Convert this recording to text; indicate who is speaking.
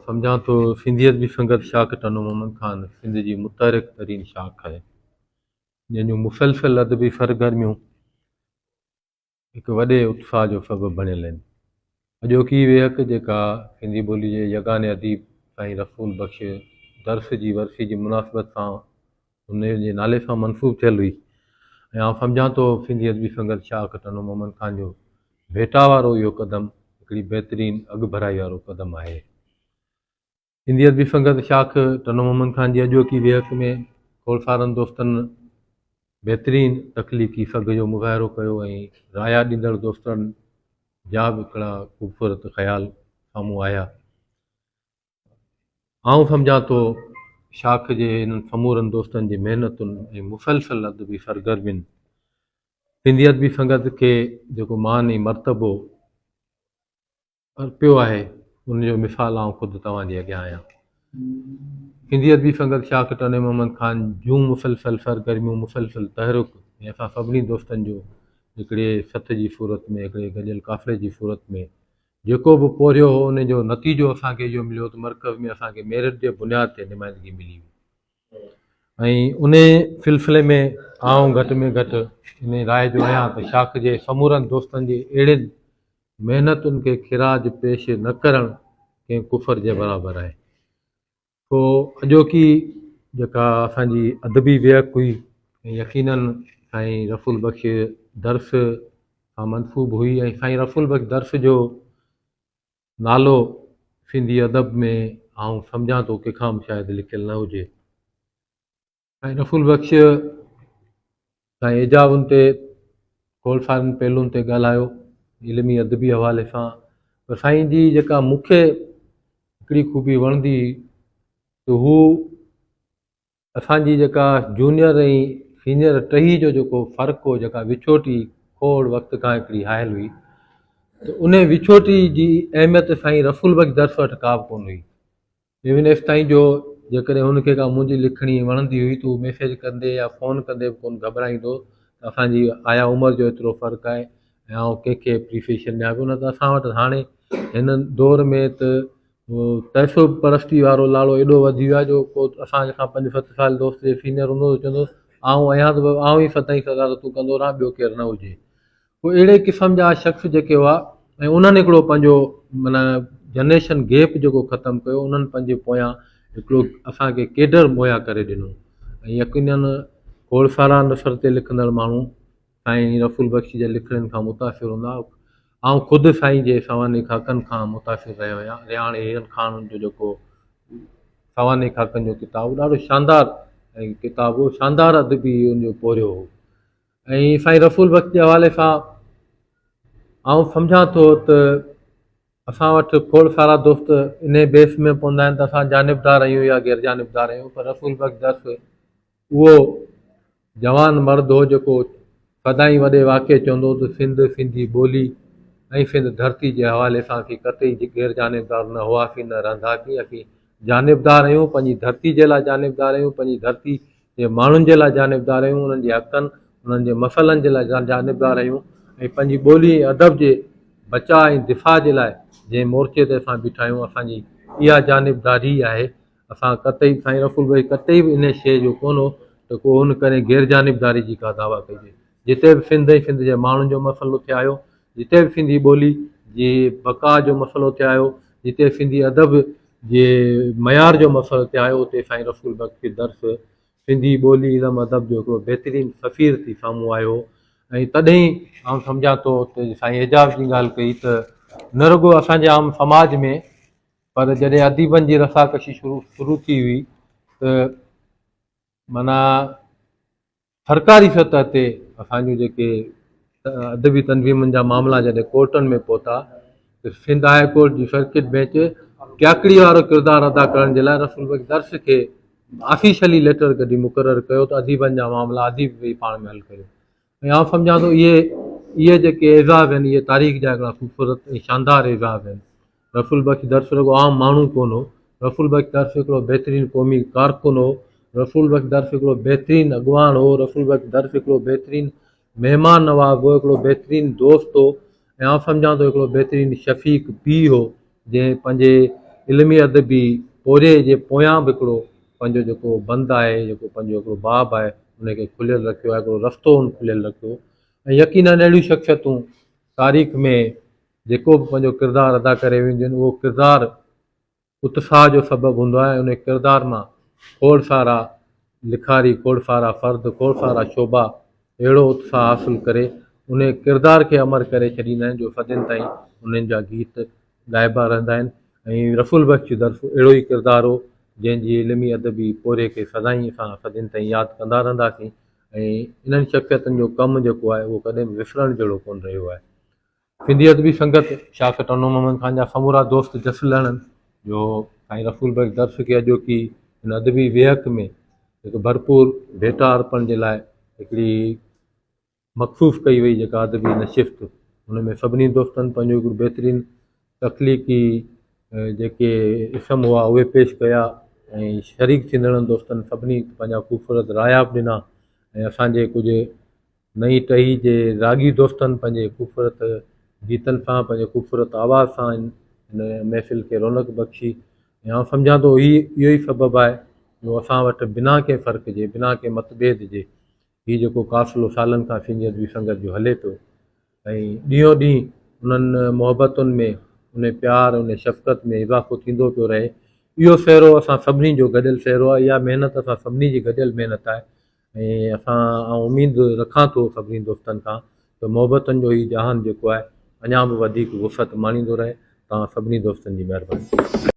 Speaker 1: सम्झां थो सिंधियत जी संगत शाख टनो मोहम्मद खान सिंध जी मुतहरिक तरीन शाख आहे, जंहिंजूं मुसलसल अदबी सरगर्मियूं हिकु वॾे उत्साह जो सबबु बणियल आहिनि। अॼोकी वेहक जेका सिंधी ॿोली जे यगाने अदीब साईं रसूल बख़्श दर्स जी वरसी जी मुनासिबत सां उन जे नाले सां मनसूब थियल हुई ऐं आउं सम्झां थो सिंधी अदबी संगत शाख टनो मोहम्मद खान जो भेटा वारो इहो क़दम हिकिड़ी बहितरीनु अॻु भराई वारो क़दम आहे। सिंधी अदबी संगत शाख टनो मोहम्मद खान जी अॼोकी वेहक में खोलसारनि दोस्तनि बहितरीनु तख़लीक़ी सघ जो मुज़ाहिरो कयो ऐं राया ॾींदड़ दोस्तनि जा बि हिकिड़ा ख़ूबसूरत ख़्याल साम्हूं आया। आउं सम्झां थो शाख जे हिननि समूरनि दोस्तनि जी महिनतुनि ऐं मुसलसल अदबी सरगर्मियुनि सिंधी अदबी संगत खे जेको मान ऐं मर्तबो अर्पियो आहे उनजो मिसाल आउं ख़ुदि तव्हांजे अॻियां आहियां। सिंधी अदबी संगत शाख टने मोहम्मद खान जूं मुसलसल सरगर्मियूं मुसलसल तहरुक ऐं असां सभिनी दोस्तनि जो हिकिड़े सथ जी सूरत में हिकिड़े गॾियल काफ़िले जी सूरत में जेको बि पोरियो हो उनजो नतीजो असांखे इहो मिलियो त मर्कज़ में असांखे मेरिट जे बुनियाद ते नुमाइंदगी मिली हुई ऐं उन सिलसिले में आउं घटि में घटि इन राय जो आहियां त शाख जे समूरनि दोस्तनि जे अहिड़ियुनि महिनतुनि खे ख़िराज पेश न करणु कंहिं कुफर जे बराबरि आहे। पोइ अॼोकी जेका असांजी अदबी वेहक हुई ऐं यकीनन साईं रसूल बख़्श दर्स सां मनसूब हुई ऐं साईं रसूल बख़्श दर्स जो नालो सिंधी अदब में आउं सम्झां थो कंहिंखां बि शायदि लिखियलु न हुजे। साईं रसूल बख़्श साईं एजाबुनि ते खोलसारनि पहलुनि ते ॻाल्हायो इल्मी अदबी हवाले सां, पर साईं जी जेका मूंखे हिकिड़ी ख़ूबी वणंदी त हू असांजी जेका जूनियर ऐं सीनियर टही जो जेको फ़र्क़ु हो, जेका विछोटी खोड़ वक़्त खां हिकिड़ी हायल हुई, त उन विछोटी जी अहमियत साईं रसूल बख़्श दर्स वटि का बि कोन हुई। इवन एस ताईं जो जेकॾहिं हुनखे का मुंहिंजी लिखणी वणंदी हुई त उहो मैसेज कंदे या फ़ोन कंदे बि कोन घबराईंदो त असांजी आया उमिरि जो एतिरो फ़र्क़ु आहे ऐं आउं कंहिंखे एप्रीसिएशन ॾियां पियो। न त असां वटि हाणे हिन दौर में त तहफ़ुब परस्ती वारो लाड़ो एॾो वधी वियो आहे जो को असांजे खां 5-7 साल दोस्त जे सीनियर हूंदो त चवंदो आउं आहियां त आउं ई 27 साल तूं कंदो रहां, ॿियो केरु न हुजे। पोइ अहिड़े क़िस्म जा शख़्स जेके हुआ ऐं उन्हनि हिकिड़ो पंहिंजो माना जनरेशन गैप जेको ख़तमु कयो, उन्हनि पंहिंजे पोयां हिकिड़ो असांखे केडर मुहैया करे ॾिनो ऐं यकीनन खोलसारा नसर ते लिखंदड़ माण्हू साईं रसूल बख़्श जे लिखणनि खां मुतासिर हूंदा। आउं ख़ुदि साईं जे सवानी खाकनि खां मुतासिर रहियो आहियां। रिहाण हिरन खान जो जेको सवानी खाकनि जो किताबु ॾाढो शानदारु ऐं किताबु शानदार अदबी उनजो पोरियो हो ऐं साईं रसूल बख़्श जे हवाले सां आउं सम्झां थो त असां वटि खोड़ सारा दोस्त इन बेस में पवंदा आहिनि त असां जानिबदार आहियूं या गैर जानिबदार आहियूं, पर रसूल बख़्श दर्स उहो जवान मर्द हो जेको सदाईं वॾे वाक़े चवंदो त सिंध सिंधी ॿोली ऐं सिंध धरती जे हवाले सां असीं कतई गैर जानिबदार न हुआसीं न रहंदासीं। असीं जानिबदार आहियूं, पंहिंजी धरती जे लाइ जानिबदार आहियूं, पंहिंजी धरती जे माण्हुनि जे लाइ जानिबदार आहियूं, उन्हनि जे हक़नि उन्हनि जे मसइलनि जे लाइ जानिबदार आहियूं ऐं पंहिंजी ॿोली ऐं अदब जे बचा ऐं दिफ़ा जे लाइ जंहिं मोर्चे ते असां बीठा आहियूं असांजी इहा जानिबदारी आहे। असां कतई साईं रसूल बख़्श कतई बि इन शइ जो कोन हो त को हुन करे गैर जानिबदारी जी का दावा कजे। जिते बि सिंध ऐं सिंध जे माण्हुनि जो मसइलो थिए आयो, जिते बि सिंधी ॿोली जे बका जो मसइलो थिए आयो, जिते सिंधी अदब जे मयार जो मसइलो थिए आयो, उते साईं रसूल बख़्श दर्स सिंधी ॿोली इल्म अदब जो हिकिड़ो बहितरीनु सफ़ीर थी साम्हूं आयो ऐं तॾहिं आउं सम्झां थो त साईं एजाज़ जी ॻाल्हि कई त न रुॻो असांजे आम समाज में, पर जॾहिं अदीबनि जी रसाकशी शुरू थी हुई त माना सरकारी सतह ते असांजूं जेके अदबी तनज़ीमुनि जा मामला जॾहिं कोर्टनि में पहुता त सिंध हाई कोर्ट जी सर्किट बेंच क्याकड़ी वारो किरदारु अदा करण जे लाइ रसूल बख़्श दर्स खे ऑफिशियली लेटर कढी मुक़ररु कयो त अदीबनि जा मामला अदीब वेही पाण में हल कयो। ऐं आउं सम्झां थो इहे जेके एज़ाज़ आहिनि इहे तारीख़ जा हिकिड़ा ख़ूबसूरत ऐं शानदार एज़ाज़ आहिनि। रसूल बख़्श दर्स रुॻो आम माण्हू कोन हो, रसूल बख़्श दर्स हिकिड़ो बहितरीनु क़ौमी कारकुन हो, रसूल बख़्श दर्स हिकिड़ो बहितरीनु अॻवान हो, रसूल बख़्श दर्स हिकिड़ो बहितरीनु महिमान नवाज़ हो, हिकिड़ो बहितरीनु दोस्त हो ऐं आउं सम्झां थो हिकिड़ो बहितरीनु शफ़ीक़ पीउ हो जंहिं पंहिंजे इल्मी अदबी पोरे जे पोयां बि हिकिड़ो पंहिंजो जेको बंदि आहे, जेको पंहिंजो हिकिड़ो बाब आहे, उनखे खुलियल रखियो आहे, हिकिड़ो रस्तो हुन खुलियल रखियो। ऐं यकीनन अहिड़ियूं शख़्सियतूं तारीख़ में जेको बि पंहिंजो किरदारु अदा करे वेंदियूं आहिनि, उहो किरदारु उत्साह जो सबबु हूंदो आहे। उन किरदार मां खोड़ सारा लिखारी, खोड़ सारा फ़र्द, खोड़ सारा शोभा अहिड़ो उत्साह हासिलु करे उन किरदार खे अमर करे छॾींदा आहिनि जो सदियुनि ताईं उन्हनि जा गीत ॻाइबा रहंदा आहिनि। ऐं रसूल बख्श दर्फ़ अहिड़ो ई किरदारु हो जंहिंजी इल्मी अदबी पोरे खे सदाईं असां सदियुनि ताईं यादि कंदा रहंदासीं। ऐं इन्हनि शख़्सियतुनि जो कमु जेको आहे उहो कॾहिं बि विसरण जहिड़ो कोन रहियो आहे। सिंधी अदबी संगत शागिर्द अनूर मोहम्मद खान जा समूरा दोस्त जस लहणनि जो साईं रसूल बख्श दर्फ़ खे अॼोकी हिन अदबी वेहक में हिकु भरपूर भेटा अर्पण जे लाइ हिकिड़ी मखसूस कई वई जेका अदबी नशिस्त, हुन में सभिनी दोस्तनि पंहिंजो हिकिड़ो बहितरीनु तख़लीक़ी जेके इस्म हुआ उहे पेश कया ऐं शरीक थींदड़ दोस्तनि सभिनी पंहिंजा ख़ूबसूरत राया बि ॾिना। ऐं असांजे कुझु नई टही जे रागी दोस्तनि पंहिंजे ख़ूबसूरत गीतनि सां, पंहिंजे ख़ूबसूरत आवाज़ सां हिन महफ़िल खे रौनक बख़्शी। ऐं आउं सम्झां थो इहो ई सबबु आहे जो असां वटि बिना कंहिं फ़र्क़ जे, बिना कंहिं मतभेद जे हीउ जेको क़ाफ़िलो सालनि खां सिंधी अदबी संगत जो हले पियो ऐं ॾींहों ॾींहुं उन्हनि मोहबतुनि में, उन प्यार, उन शफ़क़त में इज़ाफ़ो थींदो पियो रहे। इहो सहरो असां सभिनी जो गॾियल सहरो आहे, इहा महिनत असां सभिनी जी गॾियल महिनत आहे। ऐं असां उमेद रखां थो सभिनी दोस्तनि खां त मोहबतनि जो हीउ जहान जेको आहे अञा बि वधीक वुसअत माणींदो रहे। तव्हां सभिनी दोस्तनि जी महिरबानी।